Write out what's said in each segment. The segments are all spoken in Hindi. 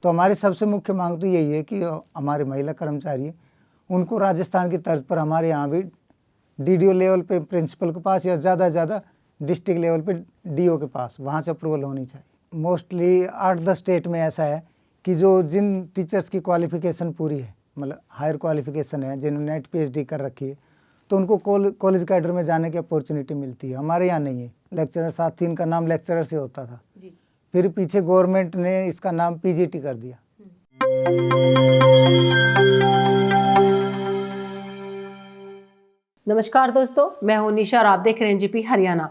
तो हमारी सबसे मुख्य मांग तो यही है कि हमारे महिला कर्मचारी हैं उनको राजस्थान की तर्ज पर हमारे यहाँ भी डीडीओ लेवल पे प्रिंसिपल के पास या ज़्यादा से ज़्यादा डिस्ट्रिक्ट लेवल पे डीओ के पास वहाँ से अप्रूवल होनी चाहिए। मोस्टली 8-10 स्टेट में ऐसा है कि जो जिन टीचर्स की क्वालिफ़िकेशन पूरी है, मतलब हायर क्वालिफ़िकेशन है, जिन्होंने नेट पीएचडी कर रखी है, तो उनको कॉलेज कैडर में जाने की अपॉर्चुनिटी मिलती है। हमारे यहाँ नहीं है। लेक्चरर साथ ही इनका नाम लेक्चरर से होता था जी। फिर पीछे गवर्नमेंट ने इसका नाम पीजीटी कर दिया। नमस्कार दोस्तों, मैं हूं निशा और आप देख रहे हैं एनजीपी हरियाणा।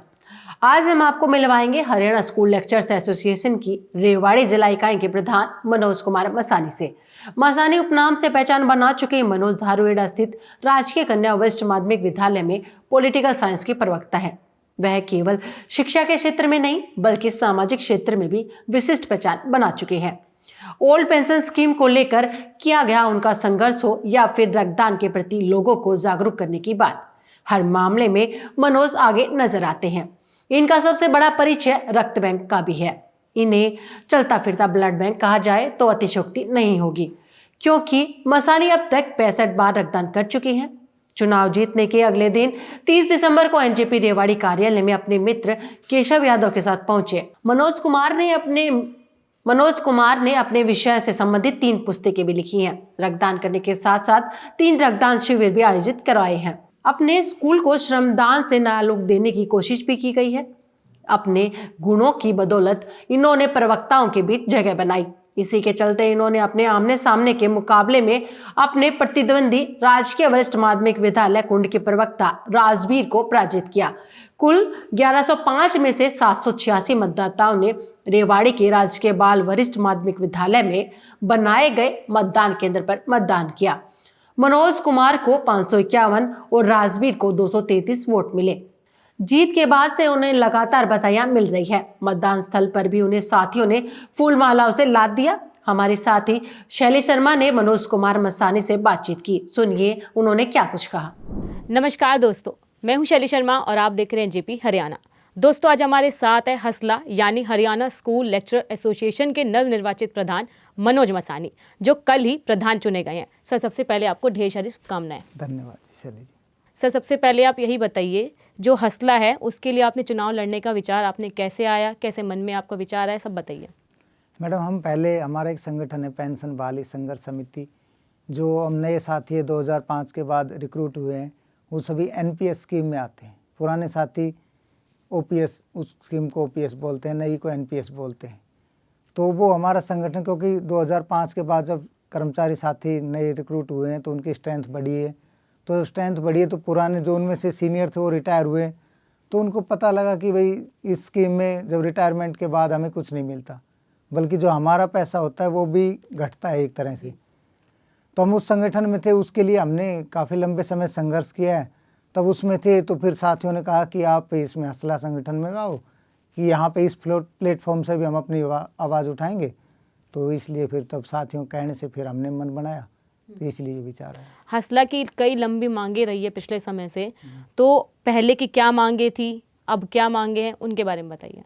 आज हम आपको मिलवाएंगे हरियाणा स्कूल लेक्चरर्स एसोसिएशन की रेवाड़ी जिला इकाई के प्रधान मनोज कुमार मसानी से। मसानी उपनाम से पहचान बना चुके मनोज धारूहेड़ा स्थित राजकीय कन्या वरिष्ठ माध्यमिक विद्यालय में पॉलिटिकल साइंस के प्रवक्ता है। वह केवल शिक्षा के क्षेत्र में नहीं बल्कि सामाजिक क्षेत्र में भी विशिष्ट पहचान बना चुके हैं। ओल्ड पेंशन स्कीम को लेकर किया गया उनका संघर्ष हो या फिर रक्तदान के प्रति लोगों को जागरूक करने की बात, हर मामले में मनोज आगे नजर आते हैं। इनका सबसे बड़ा परिचय रक्त बैंक का भी है। इन्हें चलता फिरता ब्लड बैंक कहा जाए तो अतिशयोक्ति नहीं होगी, क्योंकि मसानी अब तक 65 बार रक्तदान कर चुकी हैं। चुनाव जीतने के अगले दिन 30 दिसंबर को एनजेपी रेवाड़ी कार्यालय में अपने मित्र केशव यादव के साथ पहुंचे। मनोज कुमार ने अपने विषय से संबंधित 3 पुस्तकें भी लिखी हैं। रक्तदान करने के साथ साथ 3 रक्तदान शिविर भी आयोजित करवाए हैं। अपने स्कूल को श्रमदान से नया लुक देने की कोशिश भी की गई है। अपने गुणों की बदौलत इन्होंने प्रवक्ताओं के बीच जगह बनाई। इसी के चलते इन्होंने अपने आमने सामने के मुकाबले में अपने प्रतिद्वंदी राजकीय वरिष्ठ माध्यमिक विद्यालय कुंड के प्रवक्ता राजवीर को पराजित किया। कुल 1105 में से 786 मतदाताओं ने रेवाड़ी के राजकीय बाल वरिष्ठ माध्यमिक विद्यालय में बनाए गए मतदान केंद्र पर मतदान किया। मनोज कुमार को 551 और राजवीर को 233 वोट मिले। जीत के बाद से उन्हें लगातार बधाइयां मिल रही है। मतदान स्थल पर भी उन्हें साथियों ने फूल मालाओं से लाद दिया। हमारे साथी शैली शर्मा ने मनोज कुमार मसानी से बातचीत की। सुनिए उन्होंने क्या कुछ कहा। नमस्कार दोस्तों, मैं हूं शैली शर्मा और आप देख रहे हैं एनजेपी हरियाणा। दोस्तों, आज हमारे साथ है हसला यानी हरियाणा स्कूल लेक्चरर एसोसिएशन के नवनिर्वाचित प्रधान मनोज मसानी, जो कल ही प्रधान चुने गए हैं। सर, सबसे पहले आपको ढेर सारी शुभकामनाएं। धन्यवाद शैली जी। सर, सबसे पहले आप यही बताइए, जो हसला है उसके लिए आपने चुनाव लड़ने का विचार आपने कैसे आया, कैसे मन में आपका विचार आया, सब बताइए। मैडम, हम पहले हमारा एक संगठन है पेंशन बहाली संघर्ष समिति, जो हम नए साथी 2005 के बाद रिक्रूट हुए हैं, वो सभी एनपीएस स्कीम में आते हैं। पुराने साथी ओपीएस, उस स्कीम को ओपीएस बोलते हैं, नई को एनपीएस बोलते हैं। तो वो हमारा संगठन, क्योंकि 2005 के बाद जब कर्मचारी साथी नए रिक्रूट हुए हैं तो उनकी स्ट्रेंथ बढ़ी है। तो स्ट्रेंथ बढ़ी है तो पुराने जो उनमें से सीनियर थे वो रिटायर हुए, तो उनको पता लगा कि भाई इस स्कीम में जब रिटायरमेंट के बाद हमें कुछ नहीं मिलता, बल्कि जो हमारा पैसा होता है वो भी घटता है एक तरह से। तो हम उस संगठन में थे, उसके लिए हमने काफ़ी लंबे समय संघर्ष किया है। तब उसमें थे तो फिर साथियों ने कहा कि आप इसमें हसला संगठन में आओ, कि यहाँ पे इस प्लेटफॉर्म से भी हम अपनी आवाज़ उठाएंगे। तो इसलिए फिर तब साथियों कहने से फिर हमने मन बनाया, तो इसलिए विचार है। हसला की कई लंबी मांगे रही है पिछले समय से, तो पहले की क्या मांगे थी, अब क्या मांगे हैं, उनके बारे में बताइए।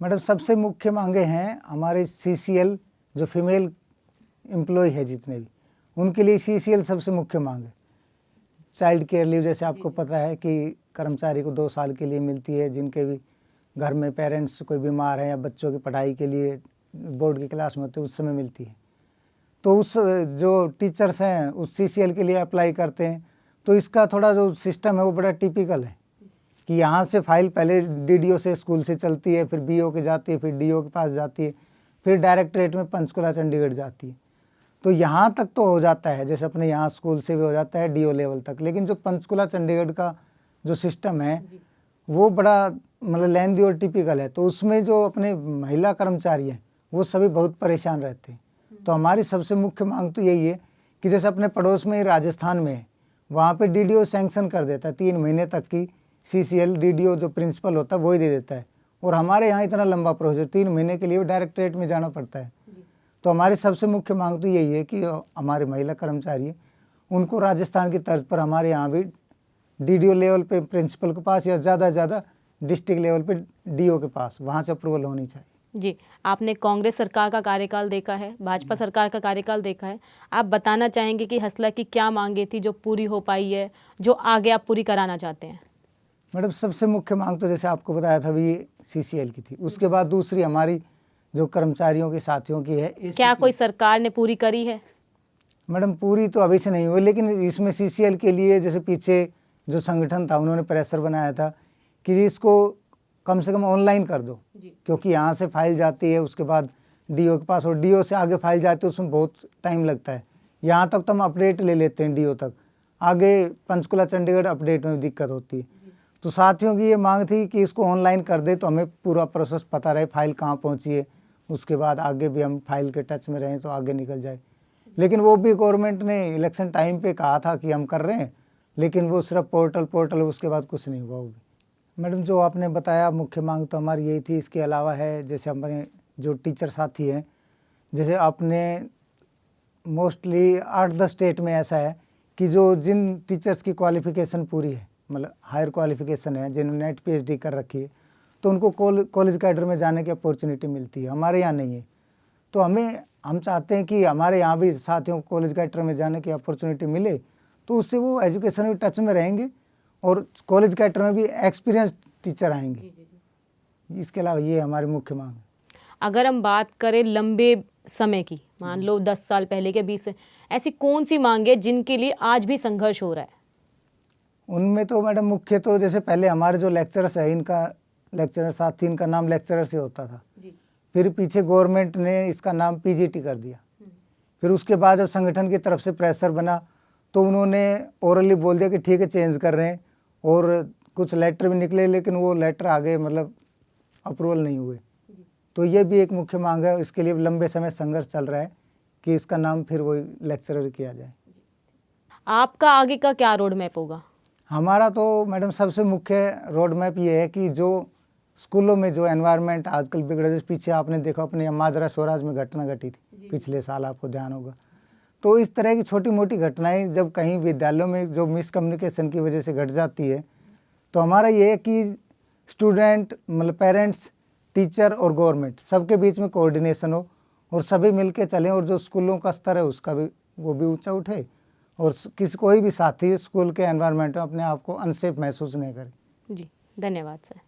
मैडम, सबसे मुख्य मांगे हैं हमारे सीसीएल, जो फीमेल एम्प्लॉय है जितने भी, उनके लिए सीसीएल सबसे मुख्य मांग है। चाइल्ड केयर लीव, जैसे आपको पता है कि कर्मचारी को 2 साल के लिए मिलती है, जिनके भी घर में पेरेंट्स कोई बीमार है या बच्चों की पढ़ाई के लिए बोर्ड की क्लास में होते हैं, उस समय मिलती है। तो उस जो टीचर्स हैं उस सीसीएल के लिए अप्लाई करते हैं। तो इसका थोड़ा जो सिस्टम है वो बड़ा टिपिकल है कि यहाँ से फाइल पहले डीडीओ से स्कूल से चलती है, फिर बीओ के जाती है, फिर डीओ के पास जाती है, फिर डायरेक्टरेट में पंचकुला चंडीगढ़ जाती है। तो यहाँ तक तो हो जाता है, जैसे अपने यहाँ स्कूल से भी हो जाता है डीओ लेवल तक, लेकिन जो पंचकुला चंडीगढ़ का जो सिस्टम है वो बड़ा मतलब लेंदी और टिपिकल है। तो उसमें जो अपने महिला कर्मचारी हैं वो सभी बहुत परेशान रहते हैं। तो हमारी सबसे मुख्य मांग तो यही है कि जैसे अपने पड़ोस में राजस्थान में है, वहाँ पे डीडीओ सैंक्शन कर देता है 3 महीने तक की सीसीएल, डीडीओ जो प्रिंसिपल होता है वही दे देता है। और हमारे यहाँ इतना लंबा प्रोसेस, 3 महीने के लिए डायरेक्टरेट में जाना पड़ता है। तो हमारी सबसे मुख्य मांग तो यही है कि हमारे महिला कर्मचारी हैं उनको राजस्थान की तर्ज पर हमारे यहाँ भी डीडीओ लेवल पे प्रिंसिपल के पास या ज़्यादा से ज़्यादा डिस्ट्रिक्ट लेवल पे डीओ के पास वहाँ से अप्रूवल होनी चाहिए। जी, आपने कांग्रेस सरकार का कार्यकाल देखा है, भाजपा सरकार का कार्यकाल देखा है। आप बताना चाहेंगे कि हसला की क्या मांगे थी जो पूरी हो पाई है, जो आगे आप पूरी कराना चाहते हैं? मैडम सबसे मुख्य मांग तो जैसे आपको बताया था भी सीसीएल की थी, उसके बाद दूसरी हमारी जो कर्मचारियों के साथियों की है क्या कोई सरकार ने पूरी करी है? मैडम पूरी तो अभी से नहीं हुई, लेकिन इसमें सीसीएल के लिए जैसे पीछे जो संगठन था उन्होंने प्रेशर बनाया था कि इसको कम से कम ऑनलाइन कर दो, क्योंकि यहाँ से फाइल जाती है उसके बाद डीओ के पास और डीओ से आगे फाइल जाती है, उसमें बहुत टाइम लगता है। यहाँ तक तो हम अपडेट ले लेते हैं डीओ तक, आगे पंचकुला चंडीगढ़ अपडेट में दिक्कत होती है। तो साथियों की ये मांग थी कि इसको ऑनलाइन कर दे तो हमें पूरा प्रोसेस पता रहे, फाइल कहाँ पहुँची है, उसके बाद आगे भी हम फाइल के टच में रहें तो आगे निकल जाए। लेकिन वो भी गवर्नमेंट ने इलेक्शन टाइम पे कहा था कि हम कर रहे हैं, लेकिन वो सिर्फ पोर्टल उसके बाद कुछ नहीं हुआ। वो भी मैडम जो आपने बताया मुख्य मांग तो हमारी यही थी। इसके अलावा है जैसे हमारे जो टीचर साथी हैं, जैसे आपने मोस्टली 8-10 स्टेट में ऐसा है कि जो जिन टीचर्स की क्वालिफ़िकेशन पूरी है, मतलब हायर क्वालिफ़िकेशन है, जिन्होंने नेट पीएचडी कर रखी है, तो उनको कॉलेज कैडर में जाने की अपॉर्चुनिटी मिलती है, हमारे यहाँ नहीं है। तो हम चाहते हैं कि हमारे यहाँ भी साथियों को कॉलेज कैडर में जाने की अपॉर्चुनिटी मिले, तो उससे वो एजुकेशन में टच में रहेंगे और कॉलेज कैडर में भी एक्सपीरियंस टीचर आएंगे। इसके अलावा ये हमारी मुख्य मांग है। अगर हम बात करें लंबे समय की, मान लो 10 साल पहले के 20 से, ऐसी कौन सी मांगे जिनके लिए आज भी संघर्ष हो रहा है? उनमें तो मैडम मुख्य तो जैसे पहले हमारे जो लेक्चरर्स है, इनका लेक्चरर साथी, इनका नाम लेक्चरर से होता था, फिर पीछे गवर्नमेंट ने इसका नाम पीजीटी कर दिया। फिर उसके बाद जब संगठन की तरफ से प्रेशर बना तो उन्होंने ओरली बोल दिया कि ठीक है चेंज कर रहे हैं, और कुछ लेटर भी निकले, लेकिन वो लेटर आगे मतलब अप्रूवल नहीं हुए। तो ये भी एक मुख्य मांग है, इसके लिए लंबे समय संघर्ष चल रहा है कि इसका नाम फिर वही लेक्चरर किया जाए। आपका आगे का क्या रोड मैप होगा? हमारा तो मैडम सबसे मुख्य रोड मैप ये है कि जो स्कूलों में जो एनवायरनमेंट आजकल बिगड़ा, जैसे पीछे आपने देखा अपने माजरा स्वराज में घटना घटी थी पिछले साल, आपको ध्यान होगा। तो इस तरह की छोटी मोटी घटनाएं जब कहीं विद्यालयों में जो मिसकम्युनिकेशन की वजह से घट जाती है, तो हमारा ये है कि स्टूडेंट मतलब पेरेंट्स, टीचर और गवर्नमेंट सबके बीच में कोऑर्डिनेशन हो और सभी मिलके चलें, और जो स्कूलों का स्तर है उसका भी वो भी ऊंचा उठे, और कोई भी साथी स्कूल के एनवायरनमेंट में अपने आप को अनसेफ महसूस नहीं करे। जी, धन्यवाद सर।